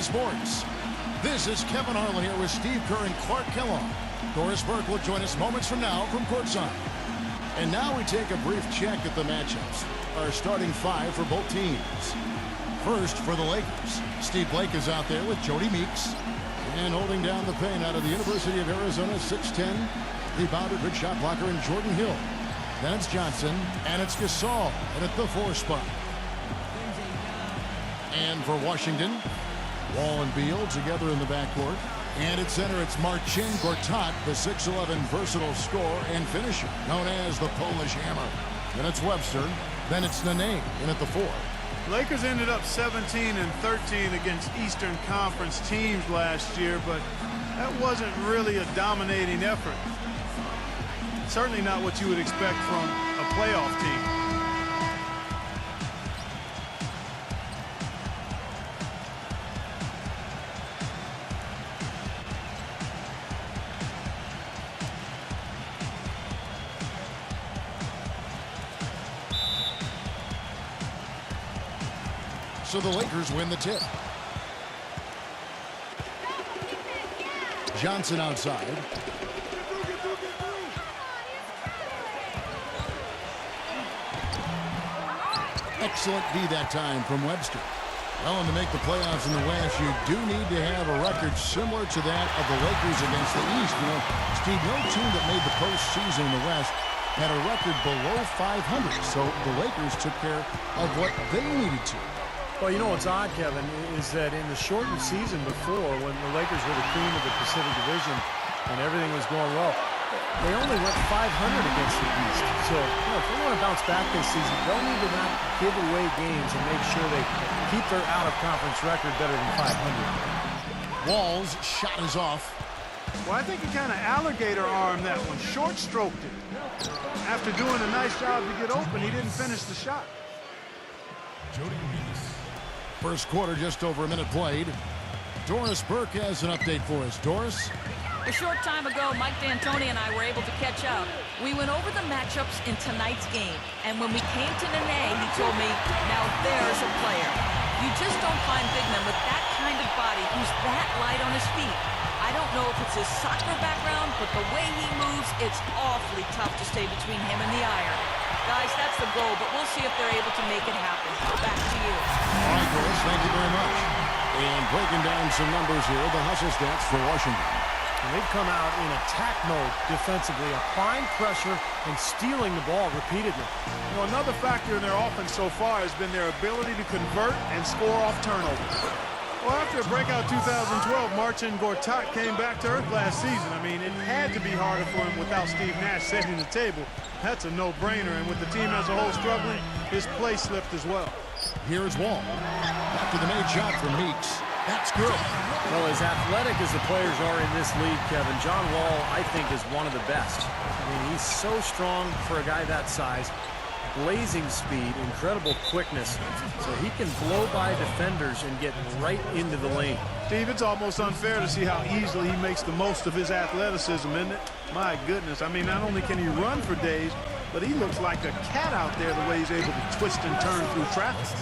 Sports. This is Kevin Harlan here with Steve Kerr and Clark Kellogg. Doris Burke will join us moments from now from courtside. And now we take a brief check at the matchups. Our starting five for both teams. First, for the Lakers, Steve Blake is out there with Jody Meeks. And holding down the paint out of the University of Arizona, 6'10", rebounded good shot blocker in Jordan Hill. Then it's Johnson, and it's Gasol, and at the 4 spot. And for Washington, Wall and Beal together in the backcourt. And at center, it's Marcin Gortat, the 6'11" versatile scorer and finisher, known as the Polish Hammer. Then it's Webster. Then it's Nene in at the 4. Lakers ended up 17-13 against Eastern Conference teams last year, but that wasn't really a dominating effort. Certainly not what you would expect from a playoff team. So the Lakers win the tip. Johnson outside. Excellent D that time from Webster. Well, and to make the playoffs in the West, you do need to have a record similar to that of the Lakers against the East. You know, Steve, no team that made the postseason in the West had a record below 500, so the Lakers took care of what they needed to. Well, you know what's odd, Kevin, is that in the shortened season before, when the Lakers were the cream of the Pacific Division and everything was going well, they only went 500 against the East. So, you know, if they want to bounce back this season, they'll need to not give away games and make sure they keep their out-of-conference record better than 500. Wall's shot is off. Well, I think he kind of alligator-armed that one, short-stroked it. After doing a nice job to get open, he didn't finish the shot. First quarter, just over a minute played. Doris Burke has an update for us. Doris? A short time ago, Mike D'Antoni and I were able to catch up. We went over the matchups in tonight's game, and when we came to Nene, he told me, now there's a player. You just don't find big men with that kind of body who's that light on his feet. I don't know if it's his soccer background, but the way he moves, it's awfully tough to stay between him and the iron. Guys, that's the goal, but we'll see if they're able to make it happen. Back to you. All right, Doris, thank you very much. And breaking down some numbers here, the hustle stats for Washington. And they've come out in attack mode defensively, applying pressure and stealing the ball repeatedly. You know, another factor in their offense so far has been their ability to convert and score off turnovers. Well, after a breakout 2012, Marcin Gortat came back to earth last season. I mean, it had to be harder for him without Steve Nash setting the table. That's a no-brainer, and with the team as a whole struggling, his play slipped as well. Here's Wall. After the made shot from Meeks. That's good. Well, as athletic as the players are in this league, Kevin, John Wall, I think, is one of the best. I mean, he's so strong for a guy that size. Blazing speed, incredible quickness, so he can blow by defenders and get right into the lane. Steve, it's almost unfair to see how easily he makes the most of his athleticism, isn't it? My goodness, I mean, not only can he run for days, but he looks like a cat out there the way he's able to twist and turn through traffic.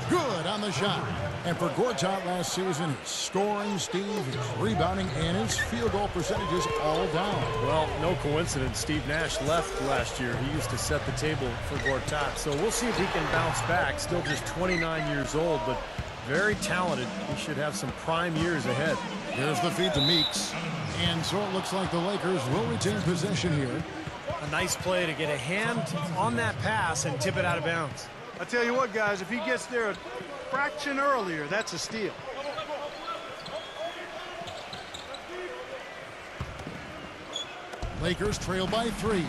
Good on the shot. And for Gortat last season, his scoring, Steve, his rebounding, and his field goal percentages all down. Well, no coincidence. Steve Nash left last year. He used to set the table for Gortat. So we'll see if he can bounce back. Still just 29 years old, but very talented. He should have some prime years ahead. Here's the feed to Meeks. And so it looks like the Lakers will retain possession here. A nice play to get a hand on that pass and tip it out of bounds. I tell you what, guys, if he gets there a fraction earlier, that's a steal. Lakers trail by 3.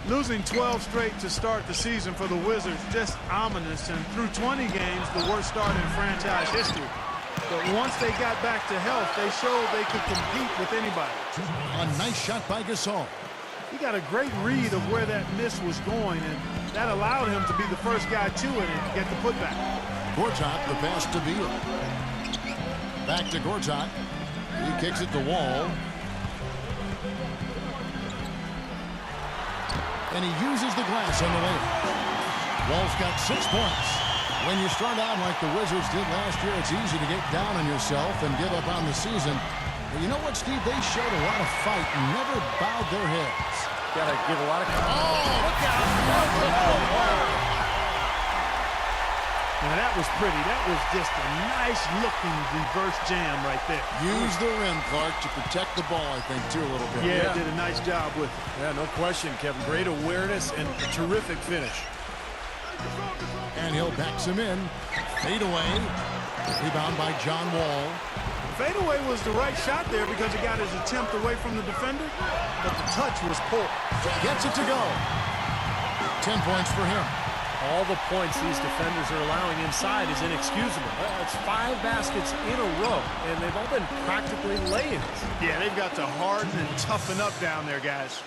Losing 12 straight to start the season for the Wizards, just ominous, and through 20 games, the worst start in franchise history. But once they got back to health, they showed they could compete with anybody. A nice shot by Gasol. He got a great read of where that miss was going, and that allowed him to be the first guy to it and get the putback. Gortat, the pass to Beal. Back to Gortat. He kicks it to Wall. And he uses the glass on the layup. Wall's got 6 points. When you start out like the Wizards did last year, it's easy to get down on yourself and give up on the season. But you know what, Steve? They showed a lot of fight and never bowed their heads. Got to give a lot of... Oh, look out. Now, that was pretty. That was just a nice-looking reverse jam right there. Use the rim, Clark, to protect the ball, I think, too, a little bit. Yeah, did a nice job with it. Yeah, no question, Kevin. Great awareness and terrific finish. And he'll backs him in. Fade away. Rebound by John Wall. Fadeaway was the right shot there because he got his attempt away from the defender, but the touch was poor. Gets it to go. 10 points for him. All the points these defenders are allowing inside is inexcusable. It's 5 baskets in a row, and they've all been practically lay-ins. Yeah, they've got to harden and toughen up down there, guys.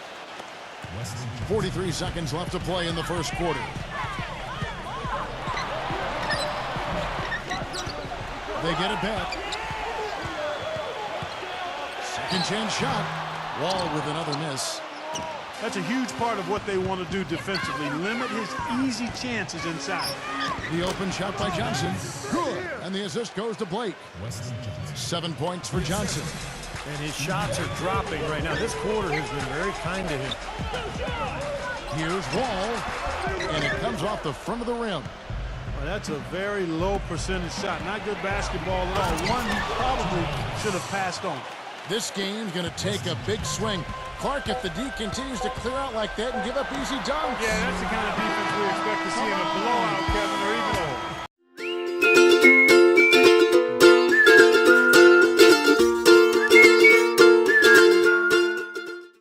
43 seconds left to play in the first quarter. They get it back. Second chance shot. Wall with another miss. That's a huge part of what they want to do defensively. Limit his easy chances inside. The open shot by Johnson. Good. And the assist goes to Blake. 7 points for Johnson. And his shots are dropping right now. This quarter has been very kind to him. Here's Wall. And it comes off the front of the rim. Well, that's a very low percentage shot. Not good basketball at all. One he probably should have passed on. This game's going to take a big swing. Clark, if the D continues to clear out like that and give up easy dunks. Yeah, that's the kind of defense we expect to see in a blowout, Kevin, or even a